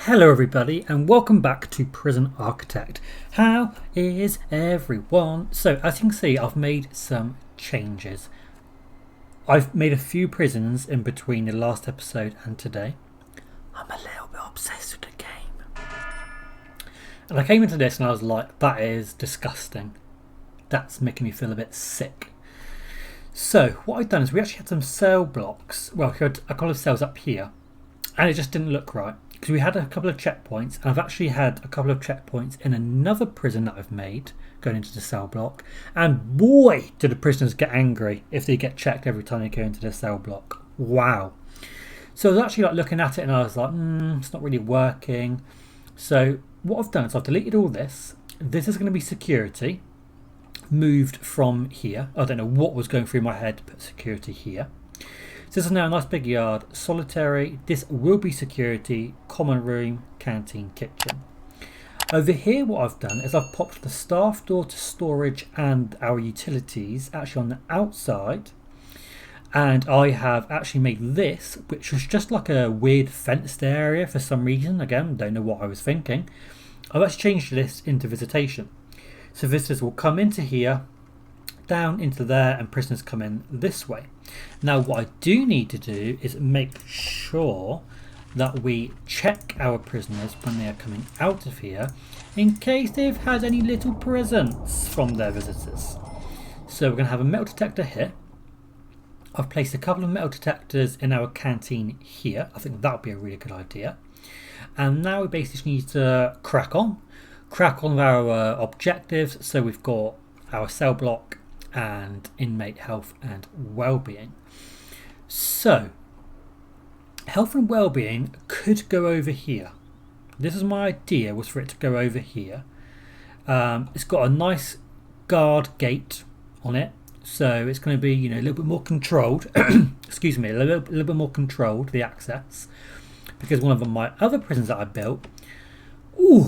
Hello everybody and welcome back to Prison Architect. How is everyone? So as you can see, I've made some changes. I've made a few prisons in between the last episode and today. I'm a little bit obsessed with the game. And I came into this and I was like, that is disgusting. That's making me feel a bit sick. So what I've done is we actually had some cell blocks. Well, we had a couple of cells up here and it just didn't look right. Because we had a couple of checkpoints, and I've actually had a couple of checkpoints in another prison that I've made going into the cell block, and boy do the prisoners get angry if they get checked every time they go into the cell block. Wow. So I was actually looking at it and I was like, it's not really working. So what I've done is I've deleted all this. This is going to be security, moved from here. I don't know what was going through my head to put security here. So this is now a nice big yard, solitary. This will be security, common room, canteen, kitchen. Over here what I've done is I've popped the staff door to storage and our utilities actually on the outside. And I have actually made this, which was just like a weird fenced area for some reason. Again, don't know what I was thinking. I've actually changed this into visitation. So visitors will come into here, down into there, and prisoners come in this way. Now what I do need to do is make sure that we check our prisoners when they are coming out of here in case they've had any little presents from their visitors. So we're going to have a metal detector here. I've placed a couple of metal detectors in our canteen here. I think that would be a really good idea. And now we basically need to crack on with our objectives. So we've got our cell block and inmate health and well-being. So health and well-being could go over here. This is my idea, was for it to go over here. It's got a nice guard gate on it, so it's going to be a little bit more controlled. Excuse me, a little bit more controlled, the access, because one of my other prisons that I built,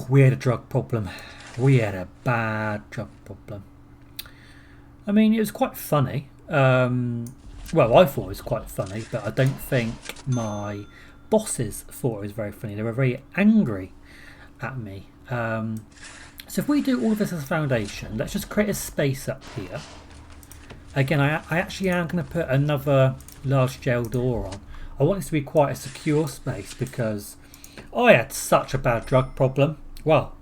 we had a drug problem. We had a bad drug problem. I mean, it was quite funny. Well, I thought it was quite funny, but I don't think my bosses thought it was very funny. They were very angry at me. So if we do all of this as a foundation, let's just create a space up here. Again, I actually am going to put another large jail door on. I want this to be quite a secure space because I had such a bad drug problem. Well,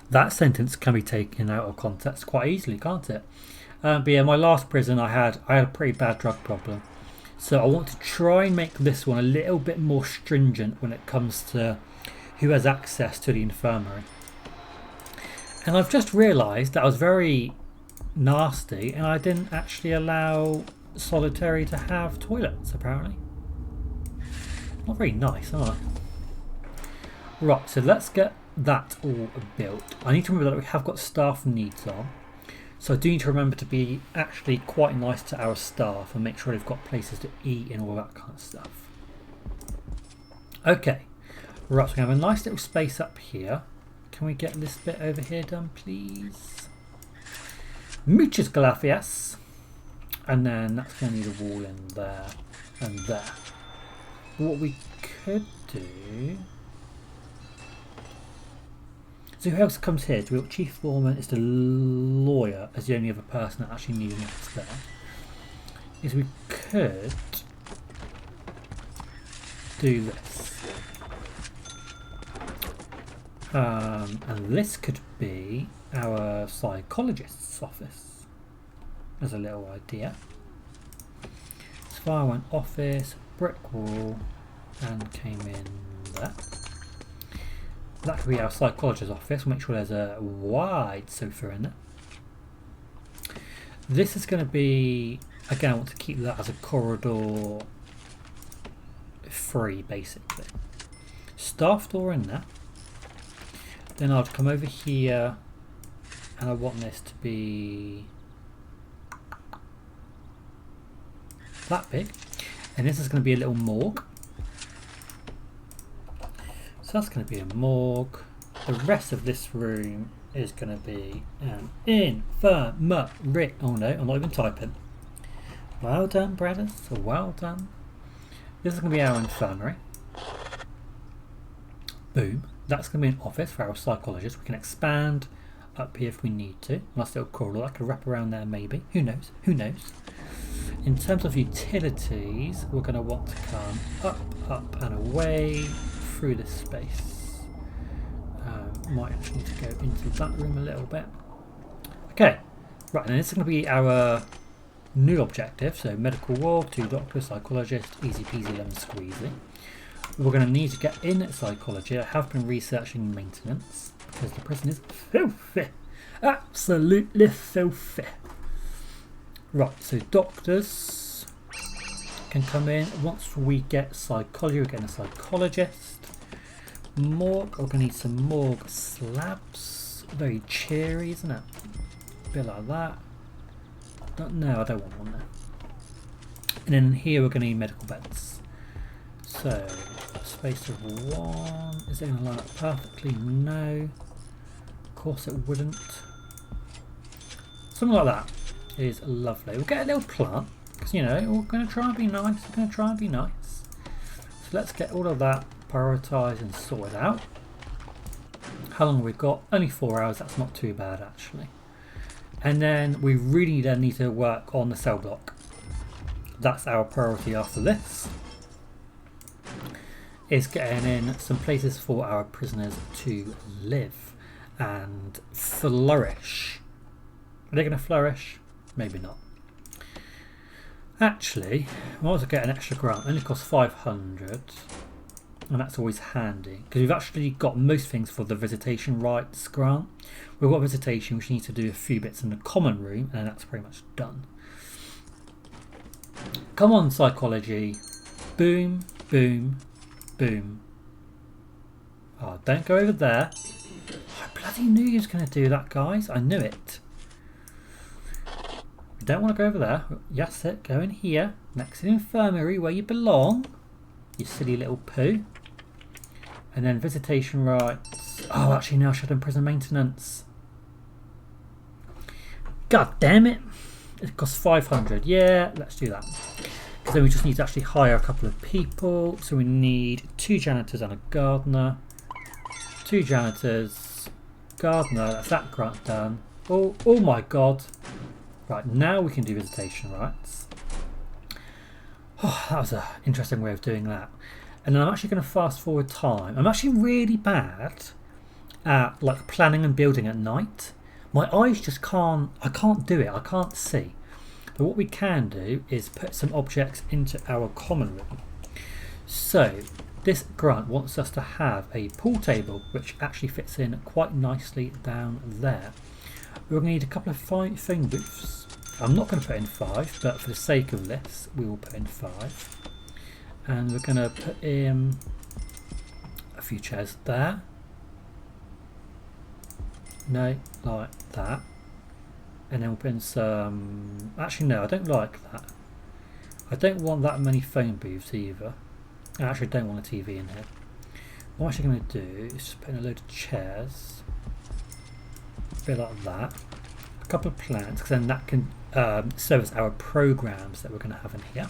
that sentence can be taken out of context quite easily, can't it? But yeah, my last prison I had a pretty bad drug problem. So I want to try and make this one a little bit more stringent when it comes to who has access to the infirmary. And I've just realised that I was very nasty and I didn't actually allow solitary to have toilets, apparently. Not very nice, am I? Right, so let's get that all built. I need to remember that we have got staff needs on. So I do need to remember to be actually quite nice to our staff and make sure they've got places to eat and all that kind of stuff. Okay, right, so we have a nice little space up here. Can we get this bit over here done, please? Muchas gracias. And then that's going to need a wall in there and there. What we could do... So who else comes here? Do we have Chief Foreman is the lawyer as the only other person that actually needs next there. Is we could do this. And this could be our psychologist's office as a little idea. So far I went office, brick wall, and came in there. That could be our psychologist's office. We'll make sure there's a wide sofa in it. This is going to be, again, I want to keep that as a corridor free, basically. Staff door in there. Then I'll come over here and I want this to be that big. And this is going to be a little morgue. So that's going to be a morgue. The rest of this room is going to be an infirmary. Oh no, I'm not even typing. Well done, brothers. Well done. This is going to be our infirmary. Boom. That's going to be an office for our psychologist. We can expand up here if we need to. Nice little corridor. I could wrap around there maybe. Who knows? Who knows? In terms of utilities, we're going to want to come up and away through this space. Might actually need to go into that room a little bit. Okay, right, and this is going to be our new objective. So medical ward, 2 doctors, psychologist, easy peasy lemon squeezy. We're going to need to get in psychology. I have been researching maintenance because the prison is filthy. Absolutely filthy. Right, so doctors can come in. Once we get psychology, we're getting a psychologist. Morgue, we're going to need some morgue slabs. Very cheery, isn't it? A bit like that. No, I don't want one there. And then here we're going to need medical beds. So, space of 1. Is it going to line up perfectly? No. Of course it wouldn't. Something like that is lovely. We'll get a little plant because, you know, we're going to try and be nice. We're going to try and be nice. So let's get all of that prioritised and sorted out. How long have we got? Only 4 hours. That's not too bad actually. And then we really then need to work on the cell block. That's our priority after this. Is getting in some places for our prisoners to live and flourish. Are they going to flourish? Maybe not. Actually, I might as well get an extra grant. It only costs 500. And that's always handy because we've actually got most things for the visitation rights grant. We've got visitation, which need to do a few bits in the common room, and that's pretty much done. Come on, psychology. Boom, boom, boom. Oh, don't go over there. I bloody knew you was going to do that, guys. I knew it. You don't want to go over there. Yes, it. Go in here, next to the infirmary where you belong. You silly little poo. And then visitation rights. Oh, actually, now I should have done prison maintenance. God damn it. It costs 500. Yeah, let's do that. Because then we just need to actually hire a couple of people. So we need 2 janitors and a gardener. 2 janitors. Gardener. That's that grant done. Oh my god. Right, now we can do visitation rights. Oh, that was an interesting way of doing that. And then I'm actually going to fast forward time. I'm actually really bad at like planning and building at night. My eyes just can't, I can't do it. I can't see. But what we can do is put some objects into our common room. So this grant wants us to have a pool table, which actually fits in quite nicely down there. We're going to need a couple of phone booths. I'm not going to put in 5, but for the sake of this, we will put in 5. And we're going to put in a few chairs there. No, like that. And then we'll put in some... Actually, no, I don't like that. I don't want that many phone booths either. I actually don't want a TV in here. What I'm actually going to do is just put in a load of chairs. A bit like that. A couple of plants, because then that can service our programs that we're going to have in here.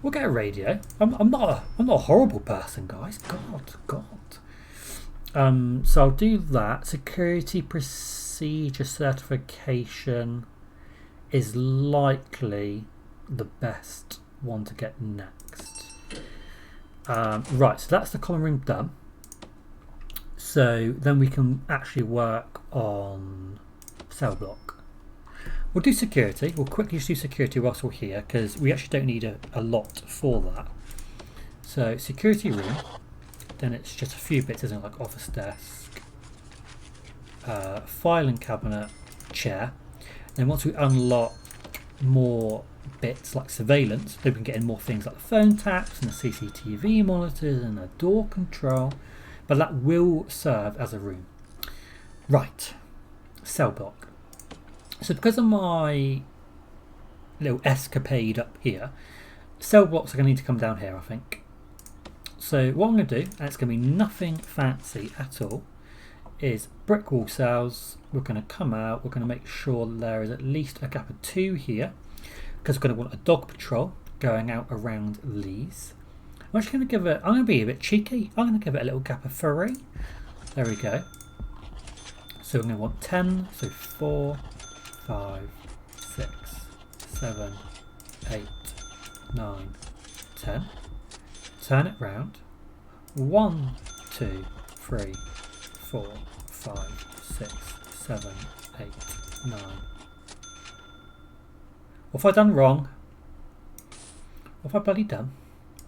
We'll get a radio. I'm not a horrible person, guys. God. So I'll do that. Security procedure certification is likely the best one to get next. Right, so that's the common room done. So then we can actually work on cell block. We'll do security. We'll quickly just do security whilst we're here because we actually don't need a lot for that. So security room, then it's just a few bits, isn't it? Like office desk, filing cabinet, chair. Then once we unlock more bits like surveillance, then we can get in more things like the phone taps and the CCTV monitors and the door control. But that will serve as a room. Right, cell block. So because of my little escapade up here, cell blocks are going to need to come down here, I think. So what I'm going to do, and it's going to be nothing fancy at all, is brick wall cells. We're going to come out, we're going to make sure there is at least a gap of 2 here, because we're going to want a dog patrol going out around these. I'm actually going to give it, I'm going to be a bit cheeky. I'm going to give it a little gap of 3. There we go. So we're going to want 10, so 4, 5, 6, 7, 8, 9, 10. Turn it round. 1, 2, 3, 4, 5, 6, 7, 8, 9. What have I done wrong? What have I bloody done?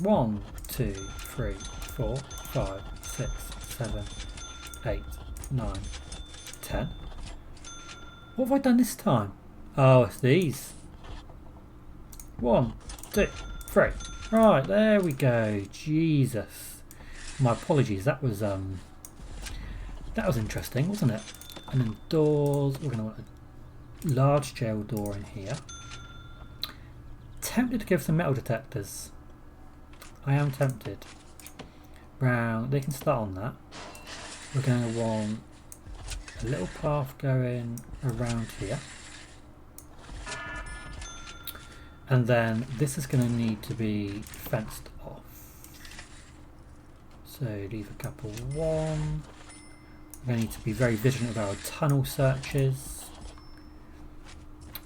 1, 2, 3, 4, 5, 6, 7, 8, 9, 10. What have I done this time? Oh, it's these. 1, 2, 3. Right, there we go. Jesus. My apologies. That was interesting, wasn't it? And then doors. We're going to want a large jail door in here. Tempted to give some metal detectors. I am tempted. Brown. They can start on that. We're going to want a little path going around here. And then this is going to need to be fenced off. So leave a couple 1. We're going to need to be very vigilant of our tunnel searches.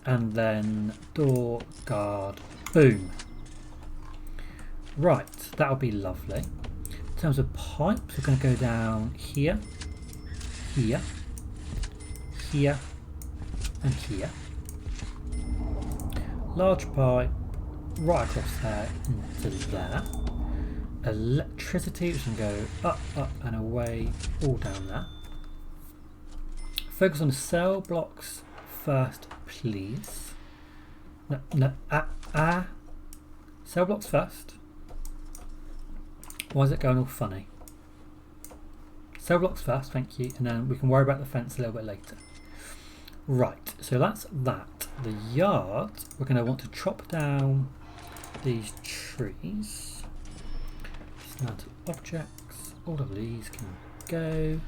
And then door, guard, boom. Right, that'll be lovely. In terms of pipes, we're going to go down here, here, here, and here. Large pipe right across there into there. Electricity, which can go up, up and away, all down there. Focus on the cell blocks first, please. No, cell blocks first. Why is it going all funny? Cell blocks first, thank you, and then we can worry about the fence a little bit later. Right, so that's that. The yard, we're going to want to chop down these trees. Dismantle objects, all of these can go.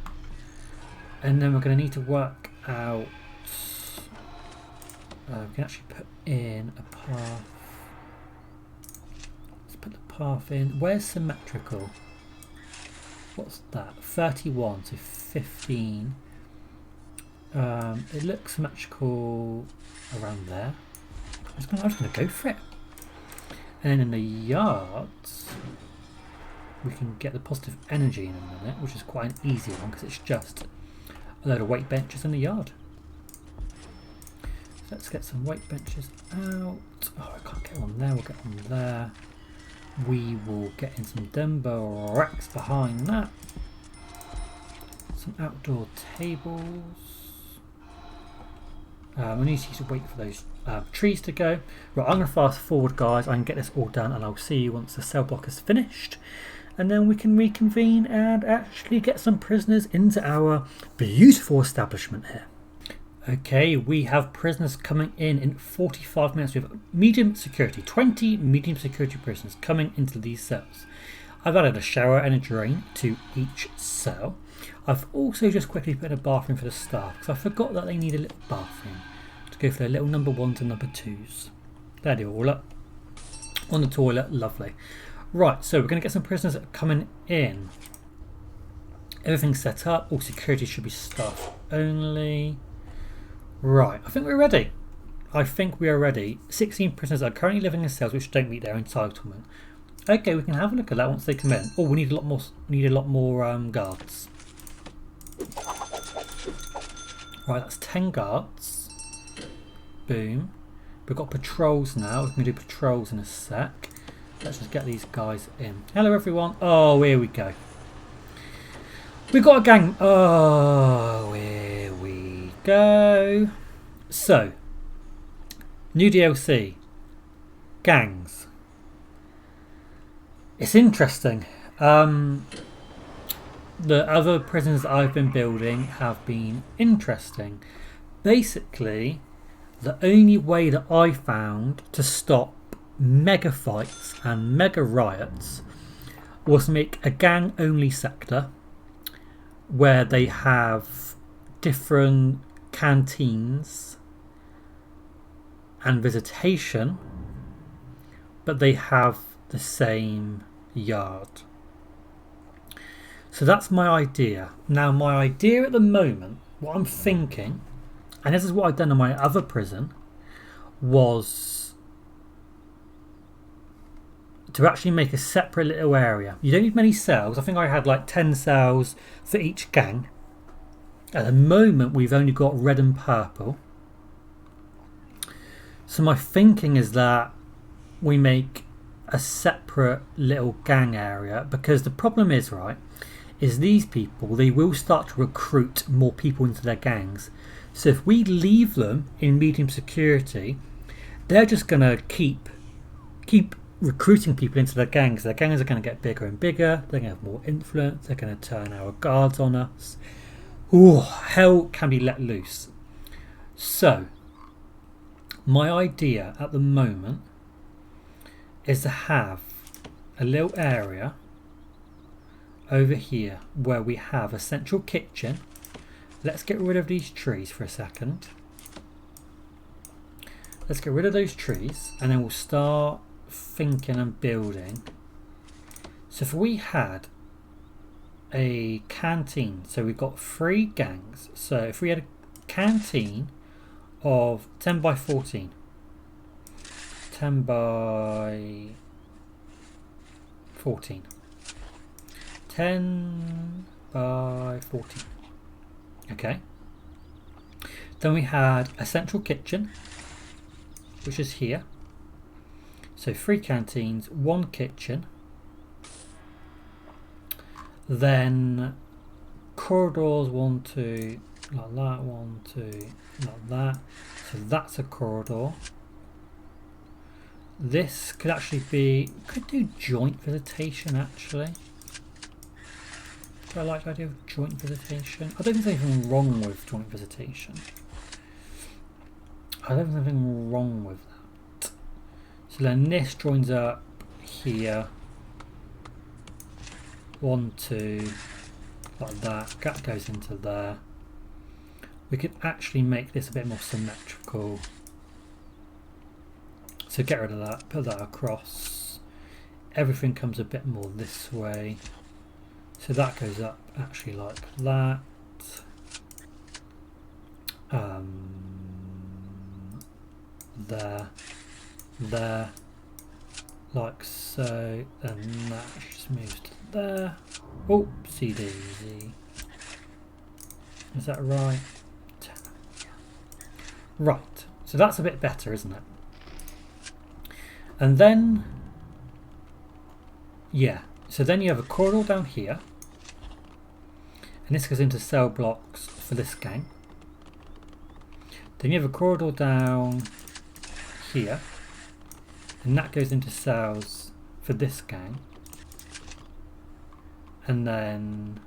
And then we're going to need to work out, we can actually put in a path. Let's put the path in. Where's symmetrical? What's that? 31, so 15. It looks symmetrical around there. I'm just going to go for it. And then in the yards, we can get the positive energy in a minute, which is quite an easy one because it's just a load of weight benches in the yard. So let's get some weight benches out. Oh, I can't get one there. We'll get one there. We will get in some dumbbell racks behind that. Some outdoor tables. We need to wait for those trees to go. Right, I'm going to fast forward, guys. I can get this all done, and I'll see you once the cell block is finished. And then we can reconvene and actually get some prisoners into our beautiful establishment here. Okay, we have prisoners coming in 45 minutes. We have medium security, 20 medium security prisoners coming into these cells. I've added a shower and a drain to each cell. I've also just quickly put in a bathroom for the staff because I forgot that they need a little bathroom to go for their little number 1s and number 2s. There they all up on the toilet, lovely. Right, so we're going to get some prisoners coming in. Everything's set up, all security should be staff only. Right, I think we're ready. I think we are ready. 16 prisoners are currently living in cells which don't meet their entitlement. Okay, we can have a look at that once they come in. Oh, we need a lot more. Guards. Right, that's 10 guards. Boom. We've got patrols now. We can do patrols in a sec. Let's just get these guys in. Hello, everyone. Oh, here we go. We've got a gang. Oh, here we go. So, new DLC. Gangs. It's interesting. The other prisons I've been building have been interesting. Basically, the only way that I found to stop mega fights and mega riots was to make a gang only sector where they have different canteens and visitation, but they have the same yard. So that's my idea. Now my idea at the moment, what I'm thinking, and this is what I've done in my other prison, was to actually make a separate little area. You don't need many cells. I think I had like 10 cells for each gang. At the moment we've only got red and purple. So my thinking is that we make a separate little gang area, because the problem is, right, is these people, they will start to recruit more people into their gangs. So if we leave them in medium security, they're just going to keep recruiting people into their gangs. Their gangs are going to get bigger and bigger. They're going to have more influence. They're going to turn our guards on us. Ooh, hell can be let loose. So my idea at the moment is to have a little area over here where we have a central kitchen. Let's get rid of these trees for a second. Let's get rid of those trees and then we'll start thinking and building. So if we had a canteen, so we've got 3 gangs. So if we had a canteen of 10 by 14, 10 by 14, 10 by 14. Okay. Then we had a central kitchen, which is here. So 3 canteens, 1 kitchen. Then corridors, 1, 2, like that, 1, 2, like that. So that's a corridor. This could actually be, could do joint visitation actually. Do I like the idea of joint visitation? I don't think there's anything wrong with joint visitation. I don't think there's anything wrong with that. So then this joins up here. 1, 2, like that. That goes into there. We could actually make this a bit more symmetrical. So get rid of that, put that across. Everything comes a bit more this way. So that goes up actually like that. There, like so. Then that just moves to there. Oopsie daisy. Is that right? Right. So that's a bit better, isn't it? And then, yeah. So then you have a corridor down here. And this goes into cell blocks for this gang. Then you have a corridor down here. And that goes into cells for this gang. And then,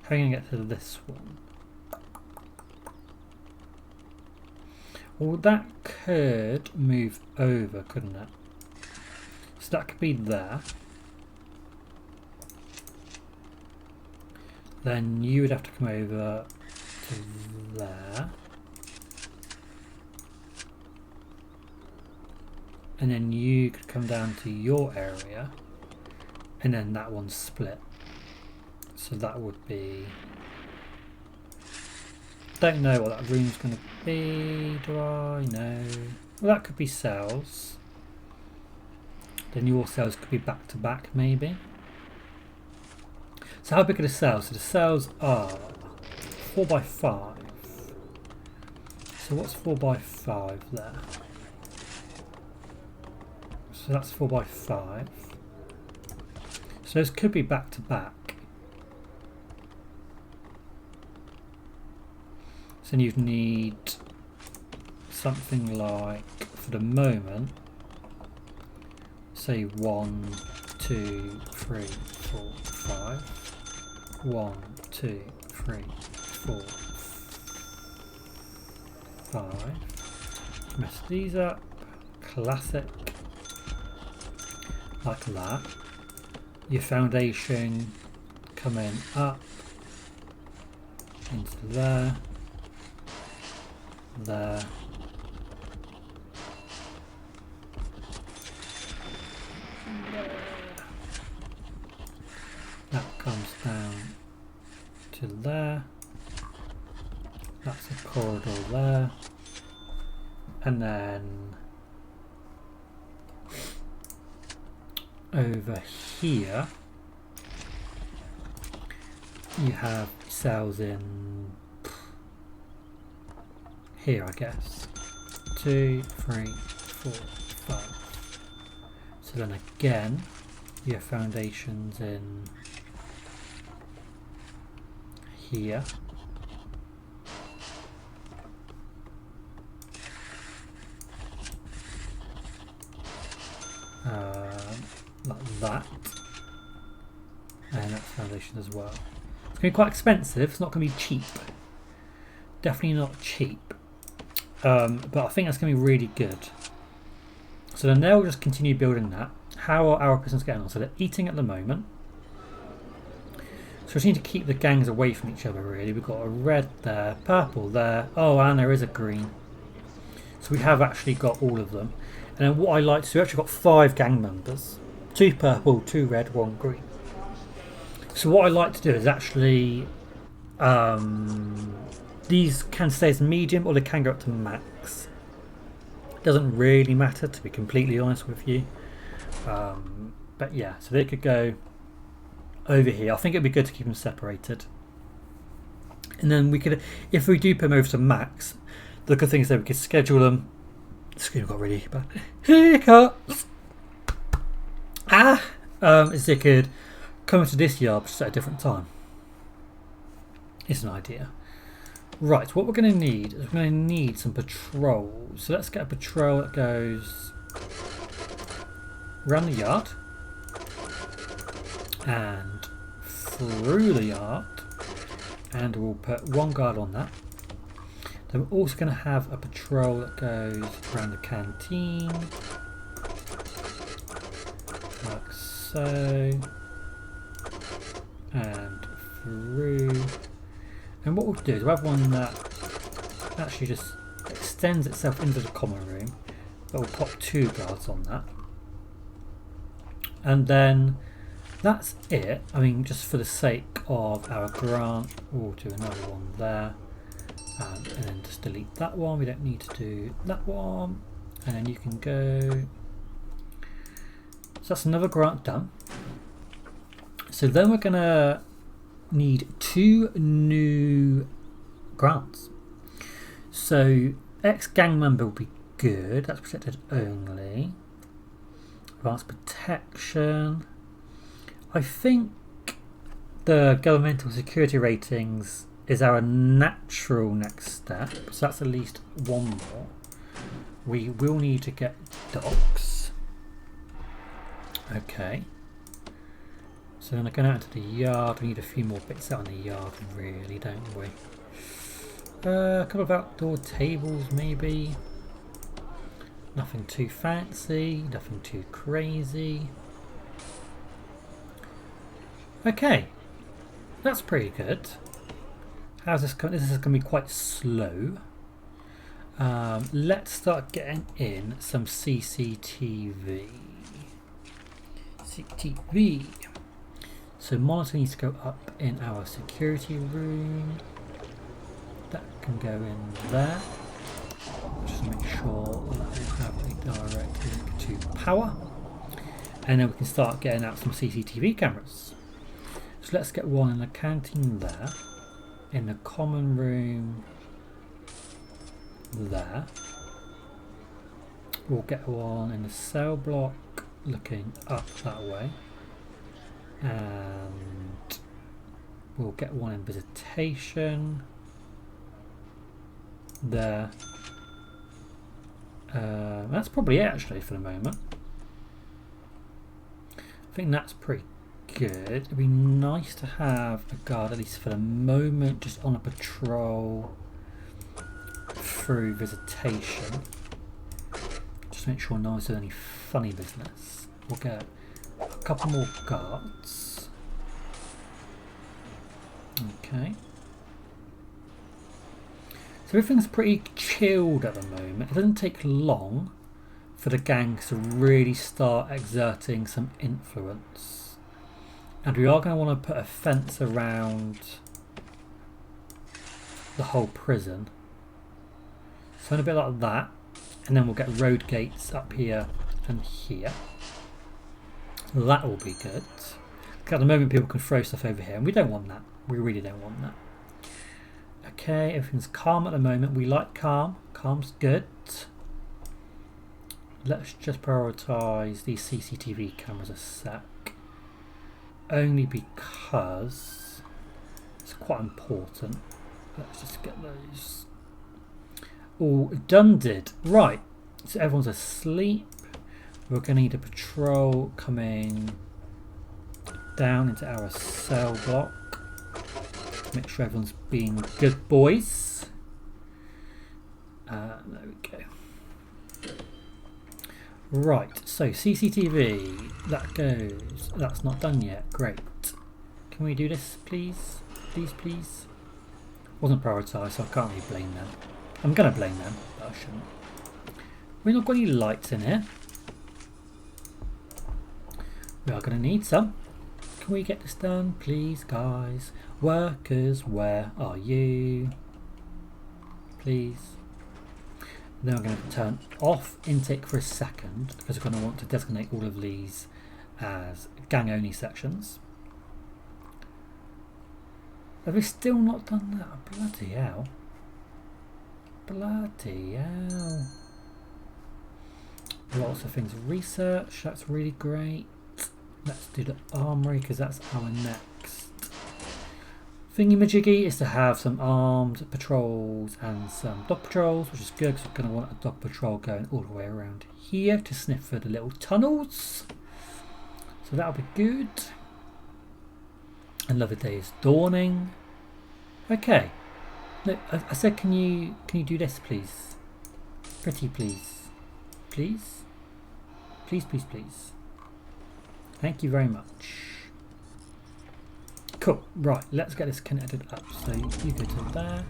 how are you going to get to this one? Well, that could move over, couldn't it? So that could be there. Then you would have to come over to there. And then you could come down to your area. And then that one's split. So that would be... Don't know what that room's going to be, do I? No. Well, that could be cells. Then your cells could be back to back, maybe. So how big are the cells? So the cells are 4 by 5. So what's 4 by 5 there? So that's 4 by 5. So those could be back to back. So then you'd need something like, for the moment, say 1, 2, 3, 4, 5. 1, 2, 3, 4, 5. Mess these up. Classic. Like that. Your foundation coming up into there. There. comes down to there. That's a corridor there. And then over here you have cells in here, I guess. 2, 3, 4, 5. So then again you have foundations in here. Like that, and that's foundation as well. It's going to be quite expensive. It's not going to be cheap. Definitely not cheap. But I think that's going to be really good. So then they'll just continue building that. How are our prisoners getting on? So they're eating at the moment. So we just need to keep the gangs away from each other, really. We've got a red there, purple there. Oh, and there is a green. So we have actually got all of them. And then what I like to do, we've actually got 5 gang members. 2 purple, 2 red, 1 green. So what I like to do is actually these can stay as medium or they can go up to max. Doesn't really matter, to be completely honest with you. But yeah, so they could go over here. I think it'd be good to keep them separated. And then we could, if we do put them over to max, the good thing is that we could schedule them. The screen got really bad. Hiccups! Is they could come into this yard just at a different time. It's an idea. Right, what we're going to need is we're going to need some patrols. So let's get a patrol that goes around the yard and through the yard, and we'll put 1 guard on that. Then we're also going to have a patrol that goes around the canteen, like so, and through. And what we'll do is we'll have one that actually just extends itself into the common room, but we'll pop 2 guards on that. And then that's it. I mean, just for the sake of our grant, we'll do another one there. And then just delete that one. We don't need to do that one. And then you can go. So that's another grant done. So then we're going to need 2 new grants. So ex-gang member will be good. That's protected only. Advanced protection. I think the governmental security ratings is our natural next step. So that's at least 1 more. We will need to get docks. Okay. So then going out into the yard, we need a few more bits out in the yard, really, don't we? A couple of outdoor tables, maybe. Nothing too fancy, nothing too crazy. Okay, that's pretty good. How's this going? This is going to be quite slow. Let's start getting in some CCTV. CCTV. So monitor needs to go up in our security room. That can go in there. Just make sure that we have a direct link to power. And then we can start getting out some CCTV cameras. So let's get one in the canteen there. In the common room there. We'll get one in the cell block looking up that way. And we'll get one in visitation there. That's probably it actually for the moment. I think that's pretty good. It'd be nice to have a guard, at least for the moment, just on a patrol through visitation. Just make sure no one's doing any funny business. We'll get a couple more guards. Okay. So everything's pretty chilled at the moment. It doesn't take long for the gangs to really start exerting some influence. And we are going to want to put a fence around the whole prison. So a bit like that. And then we'll get road gates up here and here. That will be good. At the moment people can throw stuff over here, and we don't want that. We really don't want that. Okay, everything's calm at the moment. We like calm. Calm's good. Let's just prioritise these CCTV cameras a sec. Only because it's quite important. Let's just get those all done. Right, so everyone's asleep. We're going to need a patrol coming down into our cell block. Make sure everyone's being good boys. There we go. Right, so CCTV, that goes. That's not done yet. Great. Can we do this, please? Please, please. Wasn't prioritised, so I can't really blame them. I'm going to blame them, but I shouldn't. We've not got any lights in here. We are going to need some. Can we get this done, please, guys? Workers, where are you? Please. Then I'm going to turn off intake for a second because we're going to want to designate all of these as gang-only sections. Have we still not done that? Bloody hell. Bloody hell. Lots of things. Research, that's really great. Let's do the armory because that's our next thingy-majiggy is to have some armed patrols and some dog patrols, which is good because we're going to want a dog patrol going all the way around here to sniff for the little tunnels. So that'll be good. Another day is dawning. Okay. Look, I said, can you do this, please? Pretty, please. Please? Please, please, please. Thank you very much. Cool. Right, let's get this connected up. So you go to there,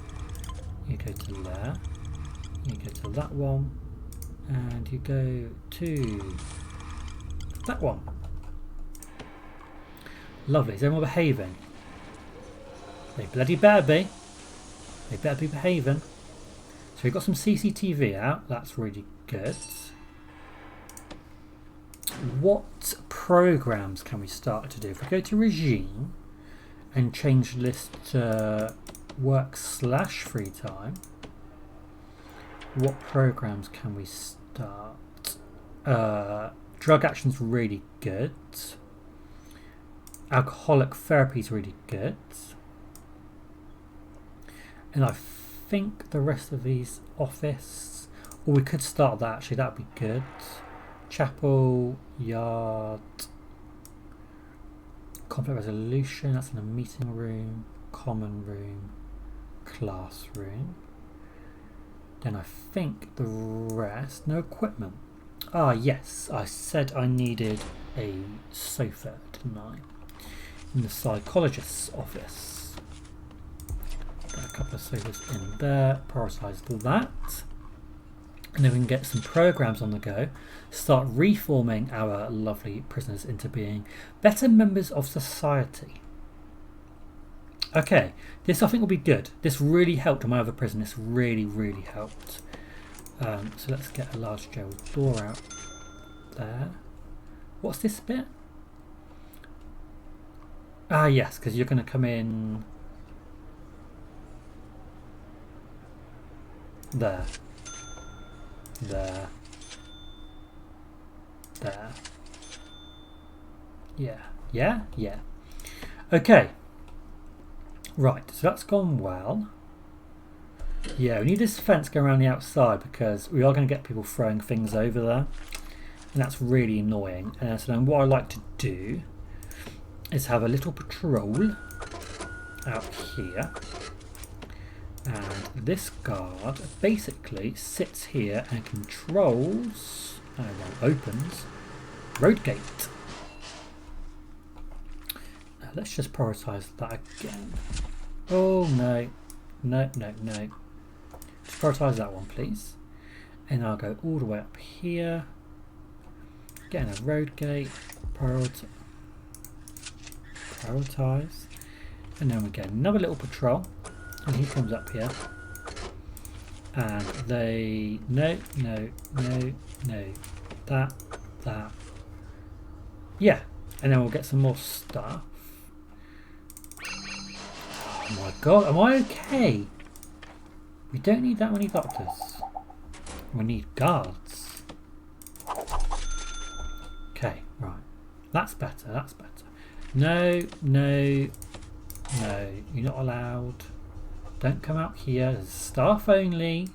you go to there, you go to that one, and you go to that one. Lovely. Is everyone behaving? They bloody better be. They better be behaving. So we've got some CCTV out. That's really good. What programs can we start to do? If we go to regime and change this to work/free time, what programs can we start? Drug action's really good. Alcoholic therapy is really good. And I think the rest of these office, or we could start that actually, that would be good. Chapel, yard, conflict resolution, that's in a meeting room, common room, classroom. Then I think the rest, no equipment. Ah yes, I said I needed a sofa, didn't I? In the psychologist's office. Got a couple of sofas in there, prioritise that. And then we can get some programs on the go, start reforming our lovely prisoners into being better members of society. Okay, this I think will be good. This really helped in my other prison. This really, really helped. So let's get a large jail door out there. What's this bit? Ah yes, because you're going to come in there. There. There. Yeah. Yeah? Yeah. Okay. Right, so that's gone well. Yeah, we need this fence going around the outside because we are going to get people throwing things over there. And that's really annoying. So then what I like to do is have a little patrol out here. And this guard basically sits here and controls, opens, road gate. Now let's just prioritise that again. Oh no, no, no, no. Just prioritise that one, please. And I'll go all the way up here. Getting a road gate, priority. Prioritise. And then we get another little patrol. And he comes up here. And they... No. That. Yeah. And then we'll get some more stuff. Oh my god, am I okay? We don't need that many doctors. We need guards. Okay, right. That's better. No. You're not allowed. Don't come out here. There's staff only.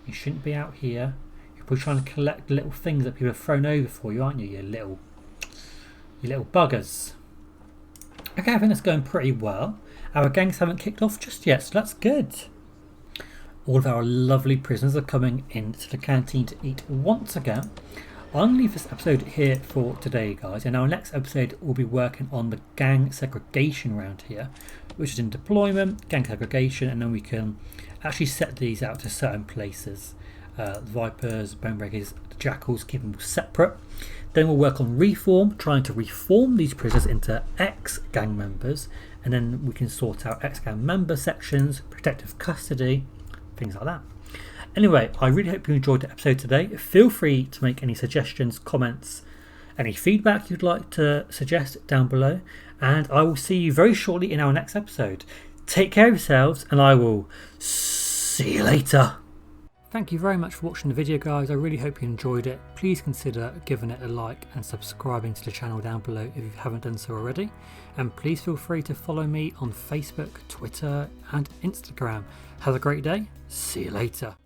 You shouldn't be out here. You're probably trying to collect little things that people have thrown over for you, aren't you? You little buggers. Okay, I think that's going pretty well. Our gangs haven't kicked off just yet, so that's good. All of our lovely prisoners are coming into the canteen to eat once again. I'm going to leave this episode here for today, guys. In our next episode, we'll be working on the gang segregation around here, which is in deployment, gang segregation, and then we can actually set these out to certain places. The Vipers, Bonebreakers, the Jackals, keep them separate. Then we'll work on reform, trying to reform these prisoners into ex-gang members, and then we can sort out ex-gang member sections, protective custody, things like that. Anyway, I really hope you enjoyed the episode today. Feel free to make any suggestions, comments, any feedback you'd like to suggest down below, and I will see you very shortly in our next episode. Take care of yourselves, and I will see you later. Thank you very much for watching the video, guys. I really hope you enjoyed it. Please consider giving it a like and subscribing to the channel down below if you haven't done so already. And please feel free to follow me on Facebook, Twitter and Instagram. Have a great day. See you later.